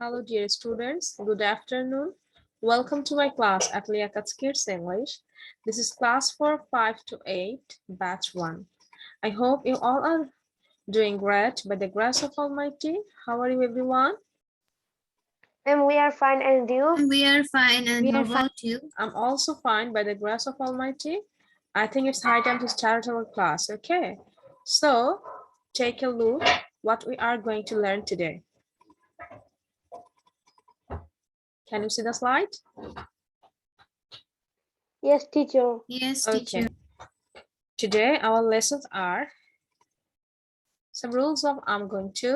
Hello, dear students. Good afternoon. Welcome to my class at Liakat's Kids English. This is class for 5 to 8, batch 1. I hope you all are doing great by the grace of Almighty. How are you, everyone? And we are fine, and you? We are fine, and how about you? I'm also fine by the grace of Almighty. I think it's high time to start our class, okay? So, take a look what we are going to learn today. Can you see the slide? Yes, teacher. Yes, Okay. teacher. Today, our lessons are some rules of I'm going to,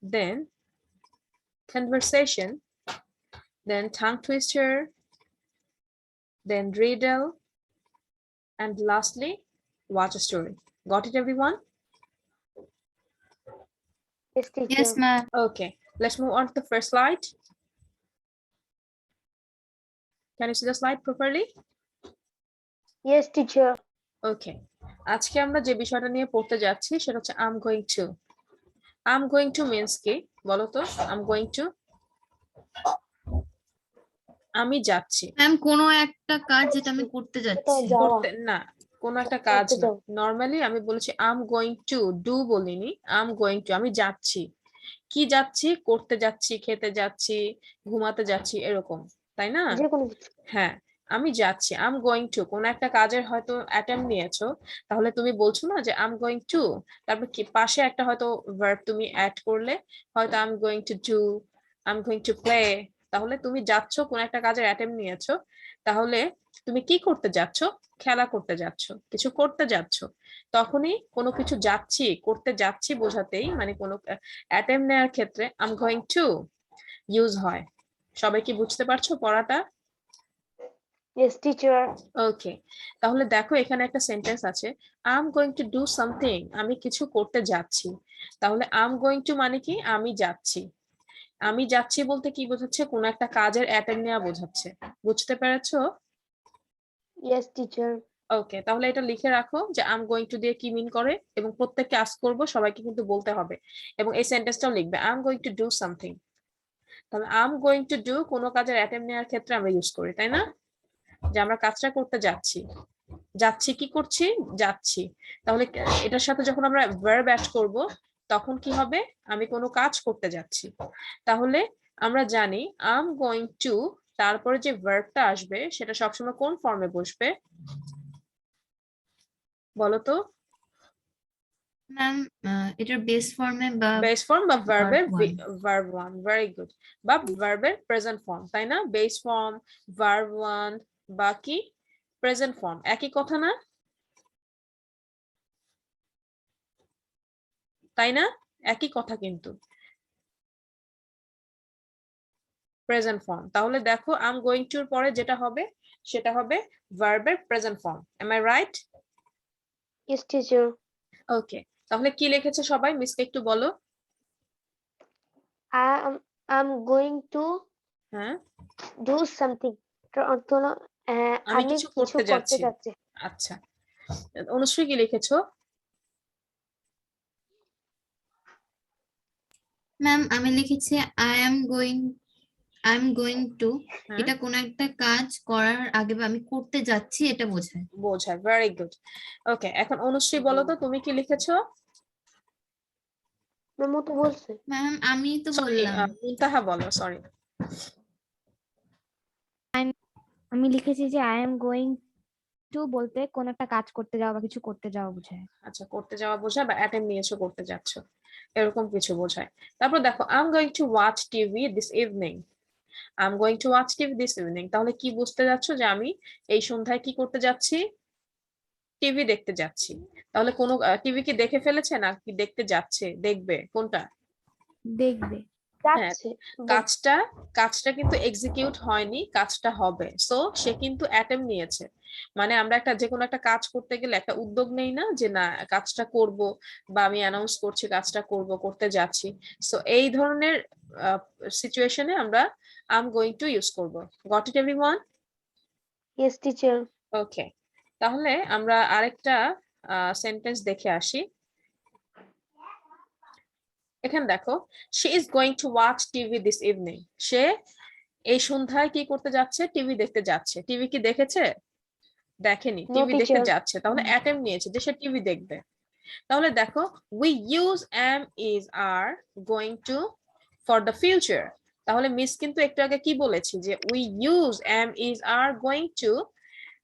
then conversation, then tongue twister, then riddle, and lastly, watch a story. Got it, everyone? Yes, teacher. Yes, ma'am. Okay, let's move on to the first slide. Can you see the slide properly? Yes, teacher. Okay, আজকে আমরা যে বিষয়টা নিয়ে পড়তে যাচ্ছি সেটা হচ্ছে I'm going to. I'm going to means কি বলো তো? I'm going to আমি যাচ্ছি। ম্যাম কোনো একটা কাজ যেটা আমি করতে যাচ্ছি। করতে না, কোনো একটা কাজ করতে না। যাও। নরমালি আমি বলেছি I'm going to, do বলিনি, I'm going to, আমি যাচ্ছি। কি যাচ্ছি? করতে যাচ্ছি, খেতে যাচ্ছি, ঘুমাতে যাচ্ছি, এরকম, তাই না? যে কোনো কিছু। হ্যাঁ, আমি যাচ্ছি। I'm going to, কোন একটা কাজের হয়তো অ্যাটেম্প নিয়েছো, তাহলে তুমি বলছো না যে I'm going to, তারপর কি পাশে একটা হয়তো ভার্ব তুমি অ্যাড করলে, হয়তো I'm going to do, I'm going to play, তাহলে তুমি যাচ্ছ, কোন একটা কাজের অ্যাটেম্প নিয়েছো, তাহলে তুমি কি করতে যাচ্ছ? খেলা করতে যাচ্ছ, কিছু করতে যাচ্ছ। তখনই কোনো কিছু যাচ্ছি, করতে যাচ্ছি বোঝাতেই, মানে কোনো অ্যাটেম্প নেওয়ার ক্ষেত্রে I'm going to ইউজ হয়। সবাই কি বুঝতে পারছো পড়াটা? Yes, teacher. ওকে, তাহলে দেখো এখানে একটা সেন্টেন্স আছে I am going to do something, আমি কিছু করতে যাচ্ছি। তাহলে আই এম গোইং টু মানে কি? আমি যাচ্ছি। আমি যাচ্ছি বলতে কি বোঝাচ্ছে? কোন একটা কাজের অ্যাটেম্প নেওয়া বোঝাচ্ছে। বুঝতে পেরেছো? Yes, teacher. ওকে, তাহলে এটা লিখে রাখো যে আই এম গোইং টু দিয়ে কি মিন করে, এবং প্রত্যেককে আস্ক করব, সবাইকে কিন্তু বলতে হবে, এবং এই সেন্টেন্সটাও লিখবে I am going to do something. তাহলে I am going to do কোনো কাজের অ্যাটেম্প নেওয়ার ক্ষেত্রে আমরা ইউজ করি, তাই না? যে আমরা কাজটা করতে যাচ্ছি। যাচ্ছি কি করছি? যাচ্ছি। তাহলে এটার সাথে যখন আমরা ভার্ব অ্যাড করব, তখন কি হবে? আমি কোনো কাজ করতে যাচ্ছি। তাহলে আমরা জানি আই এম গোইং টু, তারপরে যে ভার্বটা আসবে সেটা সবসময় কোন ফর্মে বসবে বলো তো? ম্যাম এটার বেস ফর্মে বা বেস ফর্ম বা ভার্বের verb ভার্ব 1, ভেরি গুড, বা ভার্বের প্রেজেন্ট ফর্ম, তাই না? বেস ফর্ম, ভার্ব 1 বা কি প্রেজেন্ট ফর্ম, একই কথা না? তাই না? একই কথা কিন্তু, প্রেজেন্ট ফর্ম। তাহলে দেখো আই এম গোইং টু এর পরে যেটা হবে সেটা হবে ভার্বের present form. Am I right? Yes, teacher. Okay, তাহলে কি লিখেছে সবাই? মিসকে একটু বলো। I'm going to হ্যাঁ, do something. এটার অর্থ হলো আমি আমি কিছু কিছু করতে করতে যাচ্ছি। যাচ্ছি। আচ্ছা, অনুশ্রী কি লিখেছো? ম্যাম আমি লিখেছি আই এম গোইং টু, হ্যাঁ, এটা কোন একটা কাজ করার আগে বা আমি করতে যাচ্ছি এটা বোঝায়। বোঝায়, ভেরি গুড। ওকে, এখন অনুশ্রী বলো তো তুমি কি লিখেছো? মেমো তো বলছে। ম্যাম আমি তো সরি, বললাম। মুনতাহা বলো, সরি। আমি লিখেছি যে আই এম গোয়িং টু বলতে কোন একটা কাজ করতে যাওয়া বা কিছু করতে যাওয়া বোঝায়। আচ্ছা, করতে যাওয়া বোঝায়, বা অ্যাটেম্প নিয়েছো করতে যাচ্ছ, এরকম কিছু বোঝায়। তারপর দেখো I am going to watch TV this evening. I am going to watch TV this evening, তাহলে কি বুঝতে যাচ্ছ? যে আমি এই সন্ধ্যায় কি করতে যাচ্ছি? টিভি দেখতে যাচ্ছি। তাহলে কোনো টিভি কি দেখে ফেলেছে না কি দেখতে যাচ্ছে? দেখবে, কোনটা? দেখবে। হ্যাঁ, যাচ্ছে। কাজটা কিন্তু এক্সিকিউট হয়নি, কাজটা হবে। সো সে কিন্তু অ্যাটেম্প নিয়েছে। মানে আমরা একটা যে কোনো একটা কাজ করতে গেলে একটা উদ্যোগ নেই না, যে না কাজটা করব, বা আমি অ্যানাউন্স করছি কাজটা করব, করতে যাচ্ছি। সো এই ধরনের সিচুয়েশনে আমরা I am going to use করব। Got it everyone? Yes, teacher. Okay, তাহলে আমরা আরেকটা সেন্টেন্স দেখে আসি। এখানে দেখো she is going to watch TV this evening, সে এই সন্ধ্যায় কি করতে যাচ্ছে, টিভি দেখতে যাচ্ছে। টিভি কি দেখেছে? দেখেনি, No, টিভি দেখতে teacher. যাচ্ছে, তাহলে অ্যাটেম্প নিয়েছে যে সে টিভি দেখবে। তাহলে দেখো we use am is are going to for the future, তাহলে মিস কিন্তু একটু আগে কি বলেছি যে we use am is are going to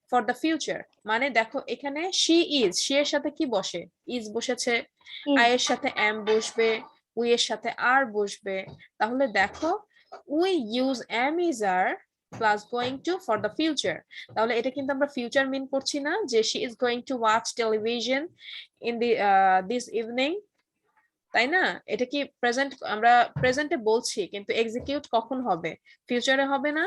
for the future, মানে দেখো এখানে she is, she এর সাথে কি বসে, is বসেছে, Is. I এর সাথে am বসবে, we এর সাথে are বসবে, তাহলে দেখো we use am is are plus going to for the future, তাহলে এটা কিন্তু আমরা ফিউচার মিন করছি না যে she is going to watch television in the this evening, তাই না? এটা কি প্রেজেন্ট, আমরা প্রেজেন্টে বলছি কিন্তু এক্সিকিউট কখন হবে, ফিউচারে হবে না?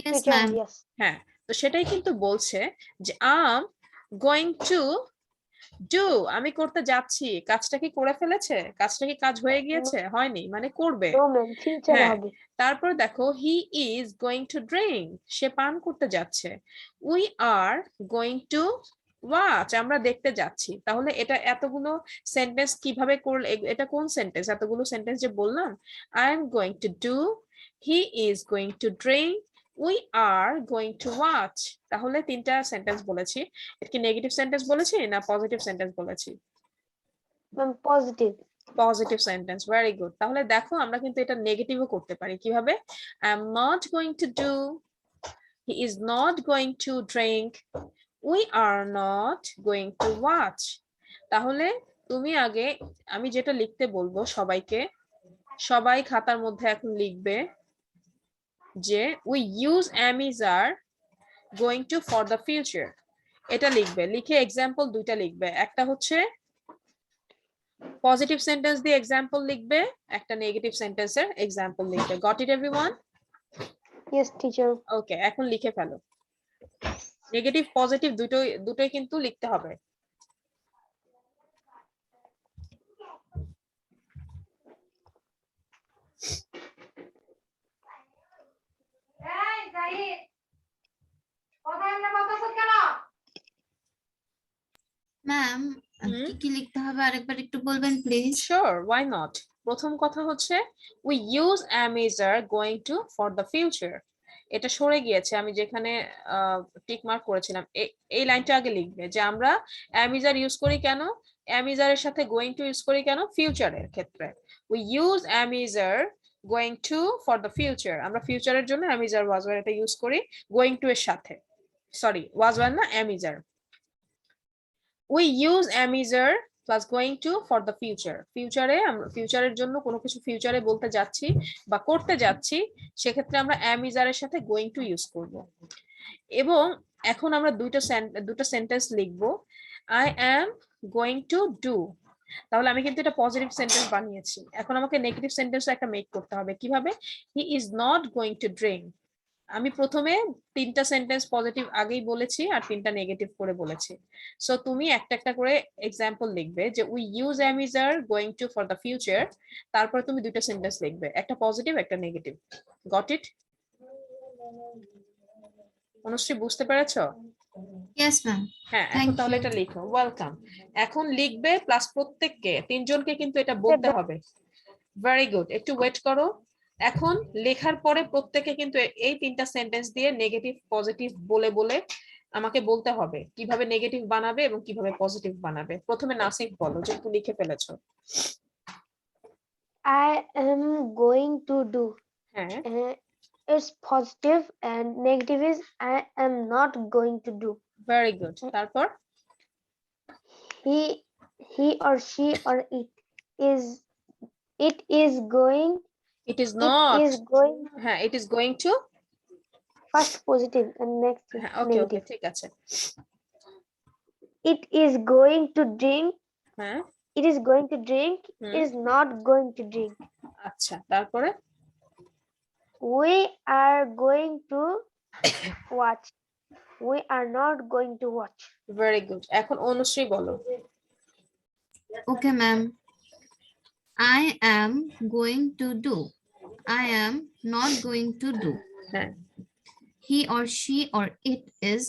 Yes, Teacher, ma'am. yes. হ্যাঁ, তো সেটাই কিন্তু বলছে যে আম গোয়িং টু ডু, আমি করতে যাচ্ছি, কাজটা কি করে ফেলেছে, কাজটা কি কাজ হয়ে গিয়েছে, হয়নি, মানে করবে। No, ma'am. Future হ্যাঁ, হবে। তারপর দেখো he is going to drink, সে পান করতে যাচ্ছে। We are going to watch, আমরা দেখতে যাচ্ছি। তাহলে এটা এতগুলো সেন্টেন্স কিভাবে করলে, এটা কোন সেন্টেন্স, এতগুলো সেন্টেন্স যে বললাম, I am going to do, he is going to drink, we are going to watch, তাহলে তিনটা সেন্টেন্স বলেছি। এটা কি নেগেটিভ সেন্টেন্স বলেছি না পজিটিভ সেন্টেন্স বলেছি? Ma'am, positive. Positive sentence, very good. তাহলে দেখো আমরা কিন্তু এটা নেগেটিভও করতে পারি, কিভাবে, I am not going to do, he is not going to drink, we are not going to watch. তাহলে তুমি আগে, আমি যেটা লিখতে বলবো সবাইকে, সবাই খাতার মধ্যে এখন লিখবে যে we use am is are going to for the future, এটা লিখবে। লিখে এক্সাম্পল দুইটা লিখবে, একটা হচ্ছে পজিটিভ সেন্টেন্স দিয়ে এক্সাম্পল লিখবে, একটা নেগেটিভ সেন্টেন্সের এক্সাম্পল লিখবে। Goat it everyone? Yes, teacher. ওকে, এখন লিখে ফেলো। নেগেটিভ পজিটিভ দুটোই কিন্তু লিখতে হবে। ম্যাম, কি কি লিখতে হবে আরেকবার একটু বলবেন প্লিজ? Sure, why not. প্রথম কথা হচ্ছে we use am is are going to for the future, এটা সরে গিয়েছে, আমি যেখানে টিক মার্ক করেছিলাম এই লাইনটা আগে লিখবে যে আমরা am is are ইউজ করি কেন, am is are এর সাথে going to ইউজ করি কেন, ফিউচারের ক্ষেত্রে। We use am is are going to for the future, আমরা ফিউচারের জন্য am is are was were এটা ইউজ করি going to এর সাথে, সরি was were না, am is are। we use am is are plus going to for the future, ফিউচারে আমরা ফিউচারের জন্য কোনো কিছু ফিউচারে বলতে যাচ্ছি বা করতে যাচ্ছি, সেক্ষেত্রে আমরা am is are এর সাথে going to ইউজ করব। এবং এখন আমরা দুটো সেন্টেন্স লিখব, I am going to do, তাহলে আমি কিন্তু এটা পজিটিভ সেন্টেন্স বানিয়েছি। এখন আমাকে নেগেটিভ সেন্টেন্স একটা মেক করতে হবে, কিভাবে, he is not going to drink, আমি প্রথমে তিনটা সেন্টেন্স পজিটিভ আগেই বলেছি আর তিনটা নেগেটিভ করে বলেছি। সো তুমি একটা একটা করে এক্সাম্পল লিখবে যে we use am is are going to for the future, তারপর তুমি দুটো সেন্টেন্স লিখবে, একটা পজিটিভ একটা নেগেটিভ। Got it? অনুশ্রী, বুঝতে পেরেছো? Yes ma'am. হ্যাঁ, এখন Thank তাহলে you. এটা লিখো, ওয়েলকাম। এখন লিখবে প্লাস প্রত্যেককে তিনজনকে কিন্তু এটা বলতে হবে। ভেরি গুড, একটু ওয়েট করো। এখন লেখার পরে প্রত্যেকে কিন্তু এই তিনটা সেন্টেন্স দিয়ে নেগেটিভ পজিটিভ বলে বলে আমাকে বলতে হবে কিভাবে নেগেটিভ বানাবে এবং কিভাবে পজিটিভ বানাবে। প্রথমে নাসিফ বলো, যেহেতু লিখে ফেলেছো। I am going to do. হ্যাঁ, It's positive and negative is I am not going to do. Very good. তারপর He or she or it is going. It is not, It is going. হ্যাঁ it is going two, First positive and next is হ্যাঁ ওকে ওকে negative. ঠিক আছে। It is going to drink. হ্যাঁ, It is going to drink. Is not going to drink. আচ্ছা, তারপরে We are going to watch. We are not going to watch. Very good. এখন অনুশ্রী বলো। Okay, ma'am. I am going to do. I am not going to do. হ্যাঁ, He or she or it is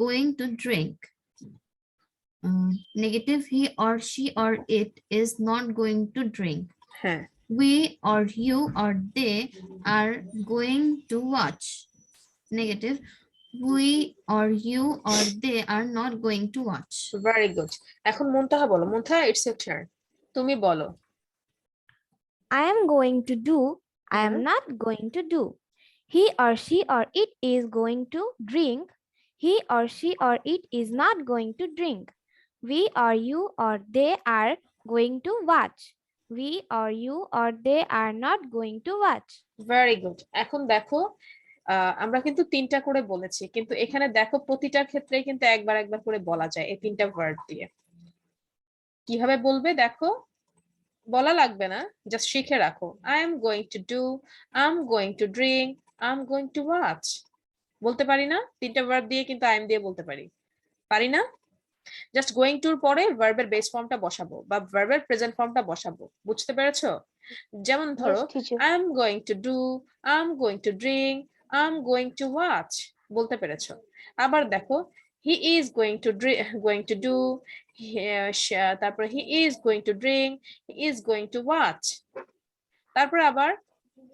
going to drink. Negative, he or she or it is not going to drink. হ্যাঁ, We or you or they are going to watch. Negative, we or you or they are not going to watch. Very good. এখন মুনতাহা বলো। মুনতাহা, it's your turn. তুমি বলো। I am going to do, I am Mhm. not going to do. He or she or it is going to drink. He or she or it is not going to drink. We or you or they are going to watch. We or you or they are not going to watch. Very good. এখন দেখো, আমরা কিন্তু 3টা করে বলেছি, কিন্তু এখানে দেখো প্রতিটার ক্ষেত্রে কিন্তু একবার একবার করে বলা যায় এই 3টা ভার্ব দিয়ে। কিভাবে বলবে দেখো, বলা লাগবে না, জাস্ট শিখে রাখো। I am going to do, I am going to drink, I am going to watch. বলতে পারি না? 3টা ভার্ব দিয়ে কিন্তু আই এম দিয়ে বলতে পারি। পারি না? জাস্ট গোয়িং টুর পরে ভার্বের বেস ফর্মটা বসাবো বা ভার্বের প্রেজেন্ট ফর্মটা বসাবো। বুঝতে পেরেছো? যেমন ধরো, Yes, teacher. I am going to do, I am going to drink, I am going to watch. বলতে পেরেছো? আবার দেখো, he is going to do, তারপরে he is going to drink, he is going to watch. তারপরে আবার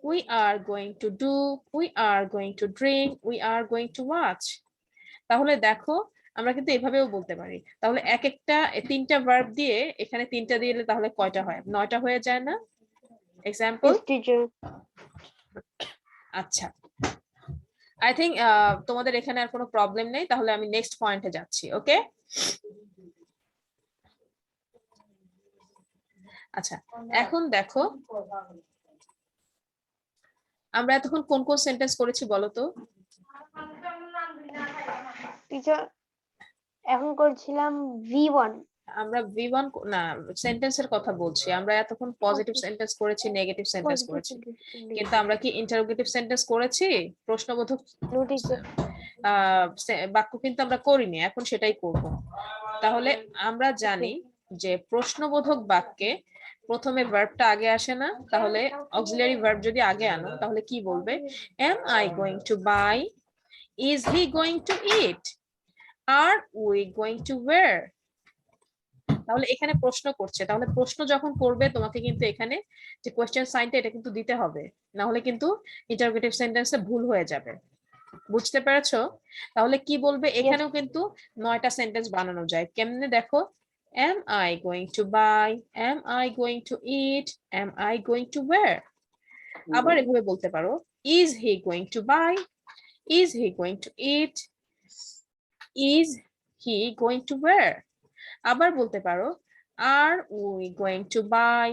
we are going to do, we are going to drink, we are going to watch। তাহলে দেখো, আমরা কিন্তু এভাবেও বলতে পারি। তাহলে এক একটা 3টা ভার্ব দিয়ে এখানে 3টা দিলে তাহলে কয়টা হয়? 9টা হয়ে যায় না? এক্সাম্পল। Yes, teacher. আচ্ছা, আই থিংক তোমাদের এখানে আর কোনো প্রবলেম নেই। তাহলে আমি নেক্সট পয়েন্টে যাচ্ছি। ওকে, আচ্ছা, এখন দেখো আমরা এতক্ষণ কোন কোন সেন্টেন্স করেছি বলো তো? Teacher, এখন করছিলাম V1. আমরা V1 না, সেন্টেন্সের কথা বলছি। আমরা এতক্ষণ পজিটিভ Okay. সেন্টেন্স করেছি, নেগেটিভ সেন্টেন্স Positive করেছি, sentence. কিন্তু আমরা কি ইন্টারোগেটিভ সেন্টেন্স করেছি? প্রশ্নবোধক No, teacher. বাক্য কিন্তু আমরা করিনি, এখন সেটাই করব। তাহলে আমরা জানি যে প্রশ্নবোধক বাক্যে প্রথমে ভার্বটা আগে আসে না, তাহলে অক্সিলারি ভার্ব যদি আগে আনো তাহলে কি বলবে? Am I going to buy, is he going to eat, are we going to wear. তাহলে এখানে প্রশ্ন করছে, তাহলে প্রশ্ন যখন করবে তোমাকে কিন্তু এখানে যে কোয়েশ্চেন সাইনটা এটা কিন্তু দিতে হবে, না হলে কিন্তু ইন্টারোগেটিভ সেন্টেন্সে ভুল হয়ে যাবে। বুঝতে পেরেছো? তাহলে কি বলবে? এখানেও কিন্তু 9টা সেন্টেন্স বানানো যায়। কেমনে দেখো, am I going to buy, am I going to eat, am I going to wear। আবার এভাবে বলতে পারো, is he going to buy, is he going to eat, is he going to wear। আবার বলতে পারো, are we going to buy,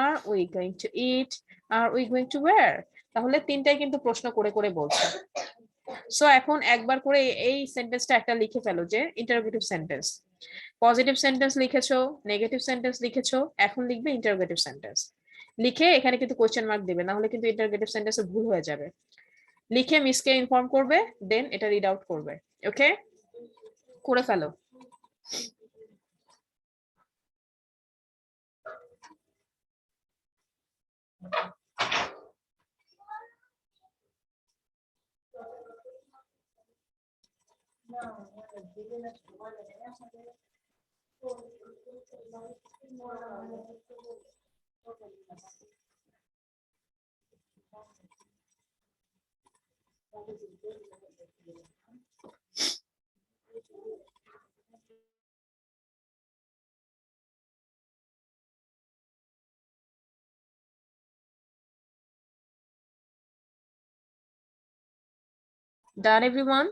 are we going to eat, are we going to wear। তাহলে 3টাই কিন্তু প্রশ্ন করে করে বলছে। সো এখন একবার করে এই সেন্টেন্সটা একটা লিখে ফেলো যে ইন্টারোগেটিভ সেন্টেন্স। পজিটিভ সেন্টেন্স লিখেছো, নেগেটিভ সেন্টেন্স লিখেছো, এখন লিখবে ইন্টারোগেটিভ সেন্টেন্স। লিখে এখানে কিন্তু কোশ্চেন মার্ক দিবে, না হলে কিন্তু ইন্টারোগেটিভ সেন্টেন্সে ভুল হয়ে যাবে। লিখে মিসকে ইনফর্ম করবে, দেন এটা রিড আউট করবে। ওকে, করে ফেলো। Done everyone?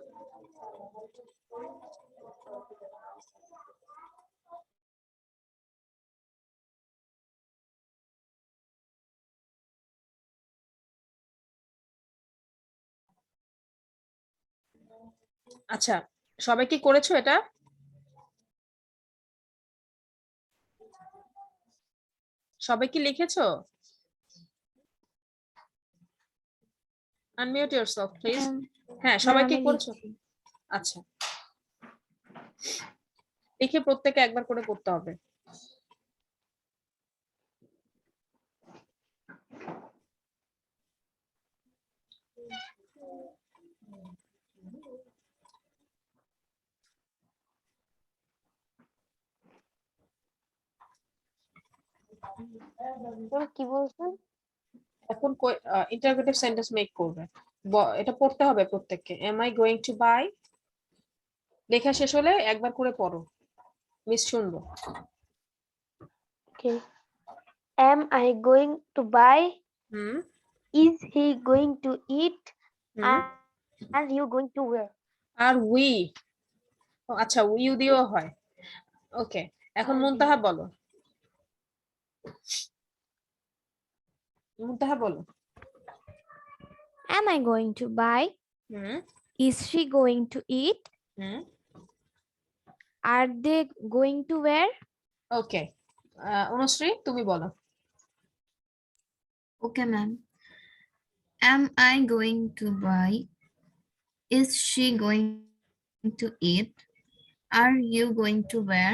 আচ্ছা, সবাই কি করেছো এটা? সবাই কি লিখেছো? Unmute yourself please. হ্যাঁ, সবাই কি করেছো? আচ্ছা, লিখে প্রত্যেকে একবার করে করতে হবে। ম্যাম কি বলছেন? এখন ইন্টারোগেটিভ সেন্টেন্স মেক করবে। এটা পড়তে হবে প্রত্যেককে। Am I going to buy, লেখা শেষ হলে একবার করে পড়ো, মিস শুনবো। Okay, am I going to buy? Hmm Is he going to eat? Hmm. Are you going to wear? Are we, আচ্ছা উইউ দিয়েও হয়। ওকে, এখন মুনতাহা বলো। মুনতাহা বলো। Am I going to buy? Hmm Is she going to eat? Hmm. Are they going to wear? ওকে, অনুশ্রী তুমি বলো। Okay, ma'am. Am I going to buy? Is she going to eat? Are you going to wear?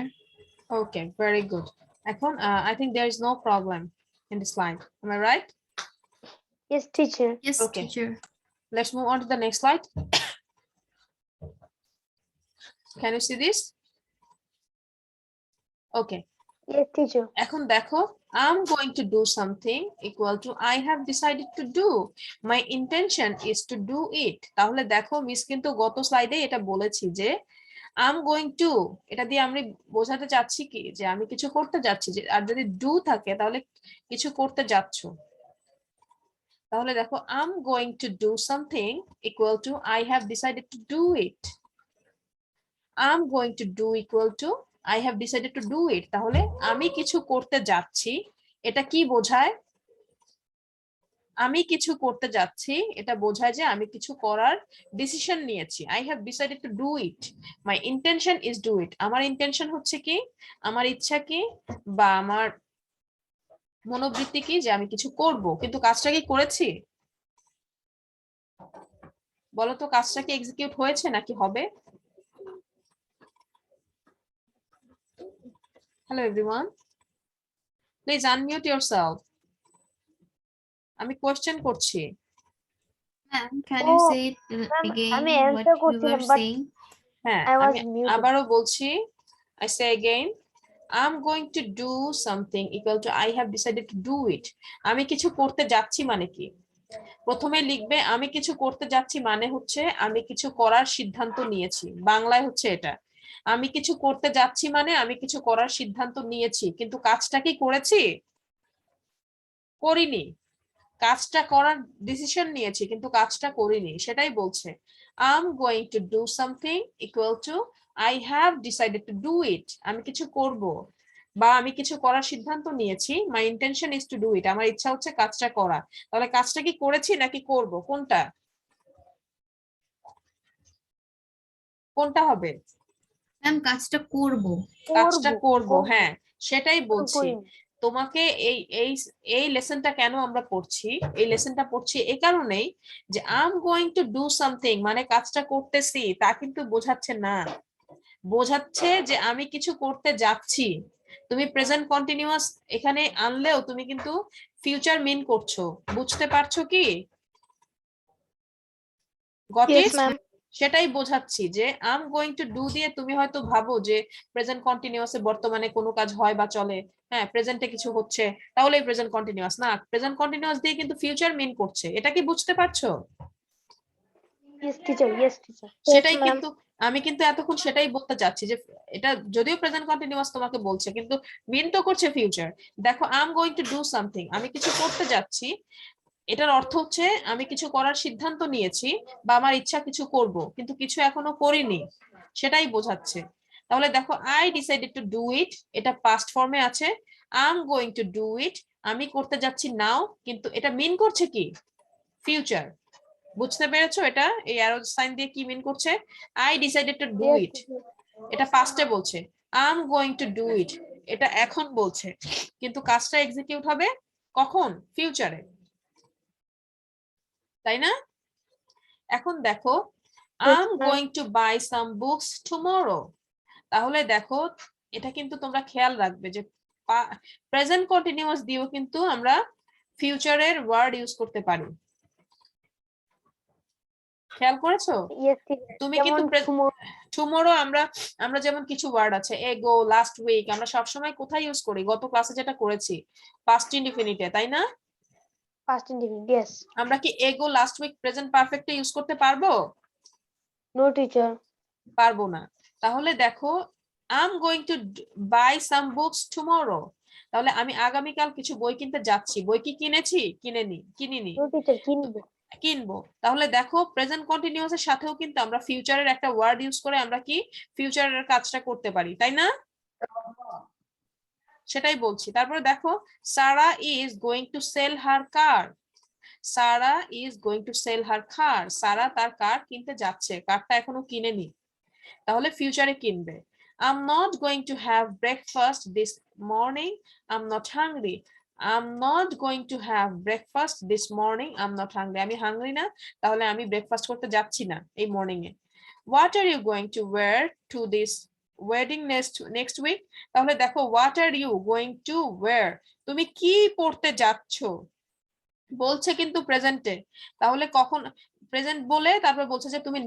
Okay, very good. এখন I think there is no problem in this line, am I right? Yes, teacher. Yes, Okay. teacher. Let's move on to the next slide. Can you see this? Okay. Yes, teacher. এখন দেখো, I'm going to do something equal to I have decided to do. My intention is to do it. তাহলে দেখো miss কিন্তু গত স্লাইডে এটা বলেছি যে I'm going to, এটা দিয়ে আমি বোঝাতে চাচ্ছি কি যে আমি কিছু করতে যাচ্ছি, যে আর যদি do থাকে তাহলে কিছু করতে যাচ্ছ। তাহলে দেখো I'm going to do something equal to I have decided to do it. I'm going to do equal to I have decided to do it. তাহলে আমি কিছু করতে যাচ্ছি, এটা কি বোঝায়? আমি কিছু করতে যাচ্ছি এটা বোঝায় যে আমি কিছু করার ডিসিশন নিয়েছি। I have decided to do it. My intention is do it. আমার ইন্টেনশন হচ্ছে কি, আমার ইচ্ছা কি বা আমার মনোবৃত্তি কি যে আমি কিছু করব, কিন্তু কাজটা কি করেছি? বলো তো, কাজটা কি এক্সিকিউট হয়েছে নাকি হবে? Hello everyone, please unmute yourself. আমি কোশ্চেন করছি। Ma'am, can you Oh, say it ma'am, again আমি what answer you করছিলাম, were but saying? হ্যাঁ, I was আমি muted. আবারও বলছি, I say again, I'm going to do something equal to I have decided to do it. আমি কিছু করতে যাচ্ছি মানে কি? প্রথমে লিখবে আমি কিছু করতে যাচ্ছি মানে হচ্ছে আমি কিছু করার সিদ্ধান্ত নিয়েছি, বাংলায় হচ্ছে এটা। আমি কিছু করতে যাচ্ছি মানে আমি কিছু করার সিদ্ধান্ত নিয়েছি, কিন্তু কাজটা কি করেছি? করিনি। কাজটা করার ডিসিশন নিয়েছি কিন্তু কাজটা করিনি, সেটাই বলছে I'm going to do something equal to I have decided to do it. আমি কিছু করব বা আমি কিছু করার সিদ্ধান্ত নিয়েছি, my intention is to do it. আমার ইচ্ছা হচ্ছে কাজটা করা। তাহলে কাজটা কি করেছি নাকি করব, কোনটা কোনটা হবে? Ma'am, কাজটা করব। কাজটা করব, করব। হ্যাঁ সেটাই বলছি। করিনি। তোমাকে এই এই এই লেসনটা কেন আমরা পড়ছি, এই লেসনটা পড়ছি এই কারণেই যে I am going to do something মানে কাজটা করতেছি তা কিন্তু বোঝাচ্ছে না, বোঝাচ্ছে যে আমি কিছু করতে যাচ্ছি। তুমি প্রেজেন্ট কন্টিনিউয়াস এখানে আনলেও তুমি কিন্তু ফিউচার মিন করছো, বুঝতে পারছো কি? গট Yes, ইট? ma'am. সেটাই বোঝাচ্ছি যে I am going to do দিয়ে তুমি হয়তো ভাবো যে প্রেজেন্ট কন্টিনিউয়াসে বর্তমানে কোনো কাজ হয় বা চলে, হ্যাঁ প্রেজেন্টে কিছু হচ্ছে তাহলে প্রেজেন্ট কন্টিনিউয়াস না, প্রেজেন্ট কন্টিনিউয়াস দিয়ে কিন্তু ফিউচার মিন করছে, এটা কি বুঝতে পারছো? Yes, teacher. Yes, teacher. সেটাই কিন্তু আমি কিন্তু এতক্ষণ সেটাই বলতে চাচ্ছি যে এটা যদিও প্রেজেন্ট কন্টিনিউয়াস তোমাকে বলছে কিন্তু মিন তো করছে ফিউচার। দেখো I am going to do something, আমি কিছু করতে যাচ্ছি, এটার অর্থ হচ্ছে আমি কিছু করার সিদ্ধান্ত নিয়েছি বা আমার ইচ্ছা কিছু করব কিন্তু কিছু এখনো করিনি, সেটাই বোঝাচ্ছে। তাহলে দেখো I decided to do it, এটা পাস্ট ফর্মে আছে। I am going to do it, আমি করতে যাচ্ছি নাও, কিন্তু এটা মিন করছে কি? ফিউচার। বুঝতে পেরেছো এটা এই অ্যারো সাইন দিয়ে কি মিন করছে? I decided to do Yes, it, teacher. এটা পাস্টে বলছে। I am going to do it, এটা এখন বলছে, কিন্তু কাজটা এক্সিকিউট হবে কখন? ফিউচারে, তাই না? এখন দেখো I Yes, am ma'am. Going to buy some books tomorrow. তাহলে দেখো এটা কিন্তু তোমরা খেয়াল রাখবে যে প্রেজেন্ট কন্টিনিউয়াস দিয়েও কিন্তু আমরা ফিউচারের ওয়ার্ড ইউজ করতে পারি। খেয়াল করেছো? Yes, teacher. তুমি যেমন কিন্তু tomorrow, টুমোরো আমরা যেমন কিছু ওয়ার্ড আছে এগো, লাস্ট উইক, আমরা সবসময় কোথায় ইউজ করি? গত ক্লাসে যেটা করেছি পাস্ট ইনডিফিনিটে, তাই না? past indefinite. Yes. আমরা কি এগো, লাস্ট উইক, প্রেজেন্ট পারফেক্টে ইউজ করতে পারবো? No, teacher. পারবো না। তাহলে দেখো, I am going to buy some books tomorrow, তাহলে আমি আগামীকাল কিছু বই কিনতে যাচ্ছি। বই কি কিনেছি? কিনিনি। No, teacher. কিনবো। কিনবো। তাহলে দেখো, প্রেজেন্ট কন্টিনিউয়াস এর সাথেও কিন্তু আমরা ফিউচারের একটা ওয়ার্ড ইউজ করে আমরা কি ফিউচারের কাজটা করতে পারি, তাই না? সেটাই বলছি। তারপরে দেখো, Sara is going to sell her car. Sara is going to sell her car, Sara তার কার কিনতে যাচ্ছে, কারটা এখনো কিনেনি, তাহলে ফিউচারে কিনবে। I'm not going to have breakfast this morning. I'm not hungry. I'm not going to have breakfast this morning. I'm not hungry. আমি hungry না, তাহলে আমি ব্রেকফাস্ট করতে যাচ্ছি না এই morning A. What are you going to wear to this wedding next week? তাহলে দেখো, what are you going to wear, তুমি কি পড়তে যাচ্ছ বলছে কিন্তু প্রেজেন্টে। তাহলে কখন প্রেজেন্ট বলে তারপর বলছে যে তুমি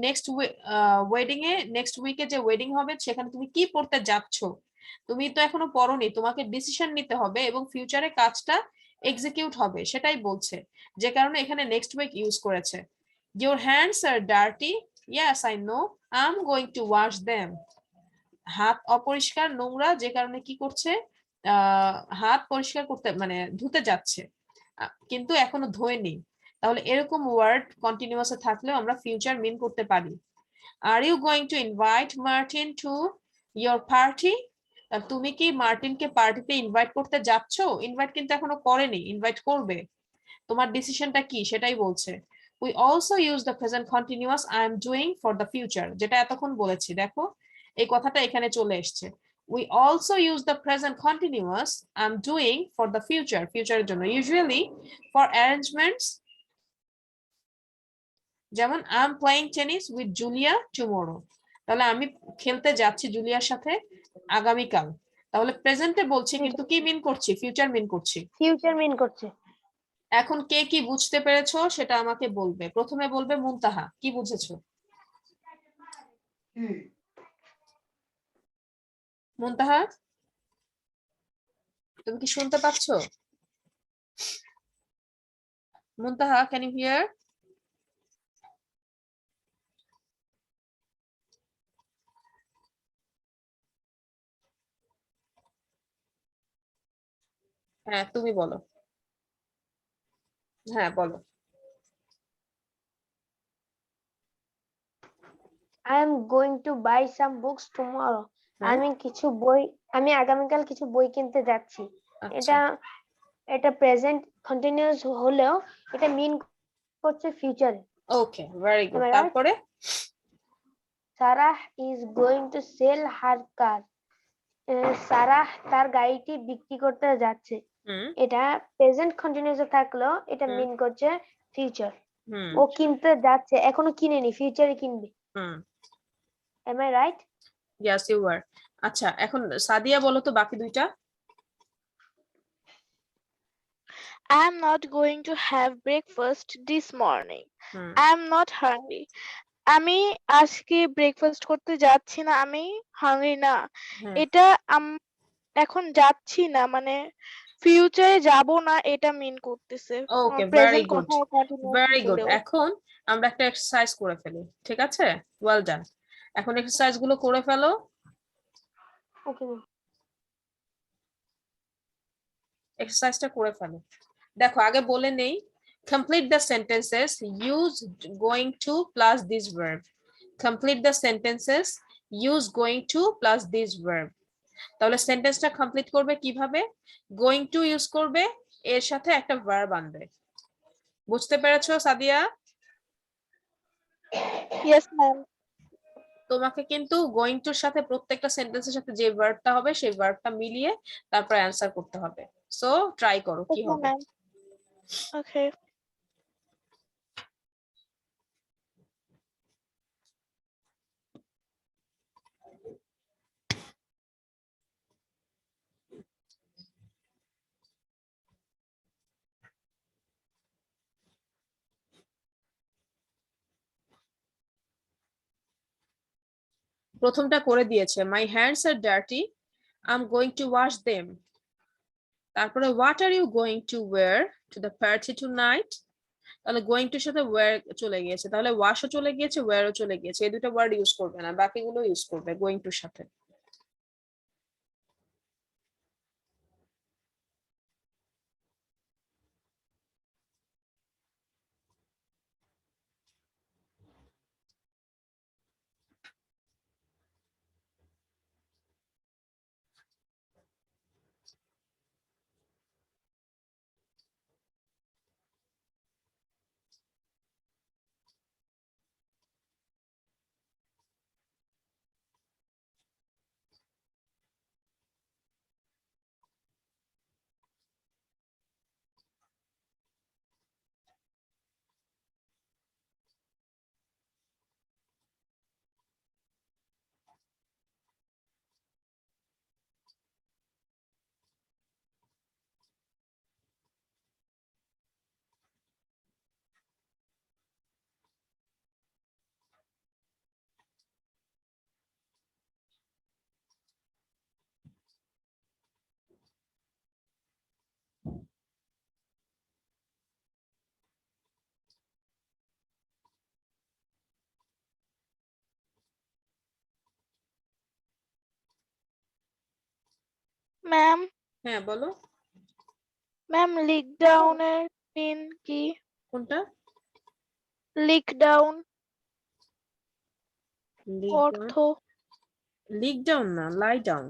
নেক্সট উইকে যে ওয়েডিং হবে সেখানে তুমি কি পড়তে যাচ্ছ। তুমি তো এখনো পড়োনি, তোমাকে ডিসিশন নিতে হবে এবং ফিউচারে কাজটা এক্সিকিউট হবে, সেটাই বলছে। যে কারণে এখানে নেক্সট উইক ইউজ করেছে। Your hands are dirty. Yes, I know. I'm going to wash them. হাত অপরিষ্কার, নোংরা, যে কারণে কি করছে, হাত পরিষ্কার করতে মানে ধুতে যাচ্ছে, কিন্তু এখনো ধোয়নি। তাহলে এরকম ওয়ার্ড কন্টিনিউয়াসে থাকলেও আমরা ফিউচার মিন করতে পারি। Are you going to invite Martin to your party, তুমি কি মার্টিনকে পার্টিতে ইনভাইট করতে যাচ্ছ? ইনভাইট কিন্তু এখনো করেনি, ইনভাইট করবে। তোমার ডিসিশনটা কি সেটাই বলছে। We also use the present continuous I am doing for the future, যেটা এতক্ষণ বলেছি, দেখো এই কথাটা এখানে চলে এসছে। We also use the present continuous I'm doing for the future, ফিউচারের জন্য। Usually for arrangements, যেমন I'm playing tennis with Julia tomorrow, তাহলে আমি খেলতে যাচ্ছি জুলিয়ার সাথে আগামীকাল। তাহলে প্রেজেন্টে বলছি কিন্তু কি মিন করছি? ফিউচার মিন করছি। ফিউচার মিন করছে। এখন কে কি বুঝতে পেরেছো সেটা আমাকে বলবে। প্রথমে বলবে মুনতাহা, কি বুঝেছো? মুনতাহা, তুমি কি শুনতে পাচ্ছ? মুনতাহা, ক্যান ইউ হিয়ার? হ্যাঁ, তুমি বলো। হ্যাঁ, বলো। I am going to buy some books tomorrow. হ্যাঁ, আমি আগামীকাল কিছু বই কিনতে যাচ্ছি। আচ্ছা, এটা এটা প্রেজেন্ট কন্টিনিউয়াস হলেও এটা মিন করছে ফিউচারে। Okay, very good. Am I right? তারপরে Sarah is going to sell her car, Sarah তার গাড়িটি বিক্রি করতে যাচ্ছে। হুম এটা প্রেজেন্ট কন্টিনিউয়াসে থাকলেও এটা হুম মিন করছে ফিউচার। হুম ও কিনতে যাচ্ছে, এখনো কিনেনি, ফিউচারে কিনবে। Hmm Am I right? Yes you are. আচ্ছা, এখন সাদিয়া বলো তো বাকি দুইটা। I'm not going to have breakfast this morning. Hmm I'm not hungry. আমি আজকে ব্রেকফাস্ট করতে যাচ্ছি না, আমি হাংরি না। হুম এটা এখন যাচ্ছি না মানে ফিউচারে যাব না, এটা মিন করতেছে। ওকে, ভেরি প্রেজেন্ট গুড, কথা কন্টিনিউয়াস ভেরি গুড। হলেও। এখন আমরা একটা এক্সারসাইজ করে ফেলি, ঠিক আছে? Well done. এখন এক্সারসাইজ গুলো করে ফেলো। ওকে, এক্সারসাইজটা করে ফেলো। দেখো, আগে বলে নেই, complete the sentences, use going to plus this verb. Complete the sentences, use going to plus this verb. তাহলে সেন্টেন্সটা কমপ্লিট করবে কিভাবে? গোয়িং টু ইউজ করবে, এর সাথে একটা ভার্ব আনবে। বুঝতে পেরেছো সাদিয়া? Yes ma'am. তোমাকে কিন্তু গোয়িং টুর সাথে প্রত্যেকটা সেন্টেন্সের সাথে যে ভার্বটা হবে সেই ভার্বটা মিলিয়ে তারপর অ্যান্সার করতে হবে। সো ট্রাই করো কি ওকে হবে। ম্যাম। ওকে। প্রথমটা করে দিয়েছে, my hands are dirty, I am going to wash them. তারপরে what are you going to wear to the party টু নাইট। তাহলে গোয়িং টুর সাথে ওয়্যার চলে গিয়েছে, তাহলে ওয়াশও চলে গিয়েছে, ওয়্যারও চলে গিয়েছে, এই দুটো ওয়ার্ড ইউজ করবে না, বাকিগুলো ইউজ করবে গোয়িং টুর সাথে। ম্যাম, হ্যাঁ বলো। ম্যাম লিক ডাউনের মিন কি? কোনটা? লিক ডাউন লিক ডাউন, অর্থ? লিক ডাউন না, লাই ডাউন।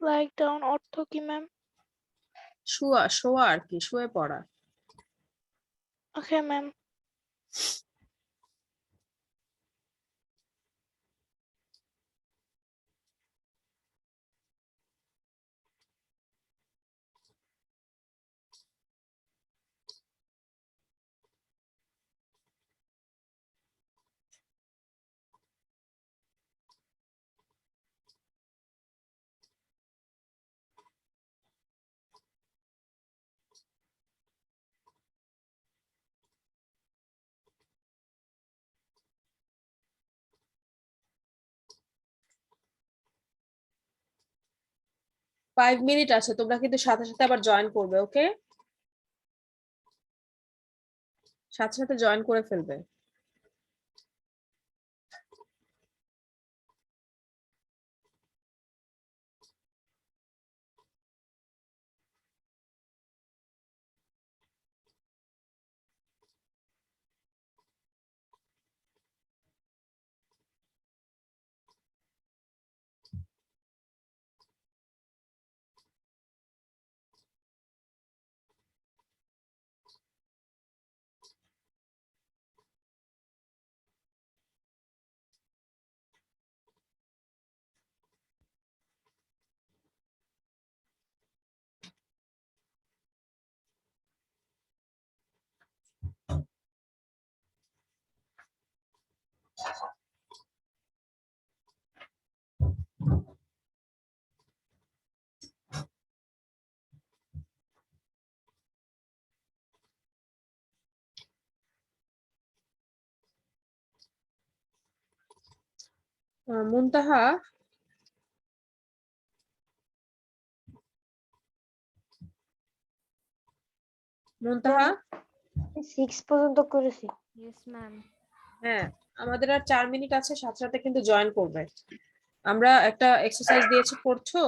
লাইক ডাউন অর্থ কি ম্যাম? শোয়া, শোয়া আর কি, শুয়ে পড়া। Okay ma'am. ফাইভ মিনিট আছে, তোমরা কিন্তু সাথে সাথে আবার জয়েন করবে, ওকে? সাথে সাথে জয়েন করে ফেলবে। মুনতাহা, মুনতাহা। 6 পর্যন্ত করেছি। Yes, ma'am. হ্যাঁ, আমাদের আর 4 মিনিট আছে, সাথে সাথে কিন্তু জয়েন করবে। আমরা একটা এক্সারসাইজ দিয়েছি, করছো?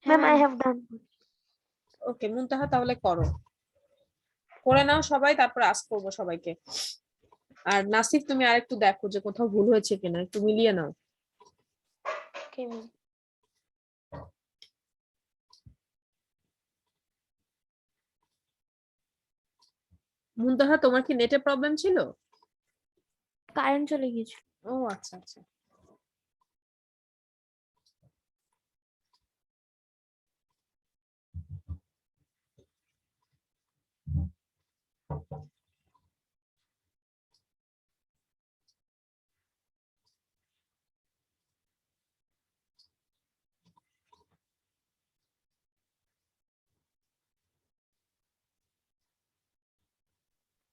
Ma'am I ma'am. Have done. Okay Muntaha, তাহলে করো, করে নাও সবাই, তারপর আস্ক করবো সবাইকে। আর নাসিফ, তুমি আরেকটু দেখো যে কোথাও ভুল হয়েছে কিনা, একটু মিলিয়ে নাও। Okay ma'am. মুনতাহা, তোমার কি নেটে প্রবলেম ছিল? কারেন্ট চলে গিয়েছিল। ও আচ্ছা আচ্ছা।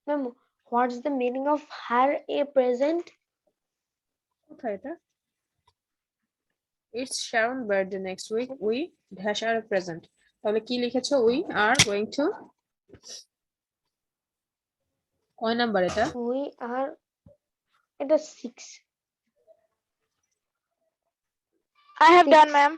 Ma'am what's the meaning of her a present? কোথায় এটা? It's Sharon birthday next week. We dash are present. তাহলে কি লিখেছো? We are going to কয় নাম্বার এটা? We are এটা 6 I have done, Six. ma'am.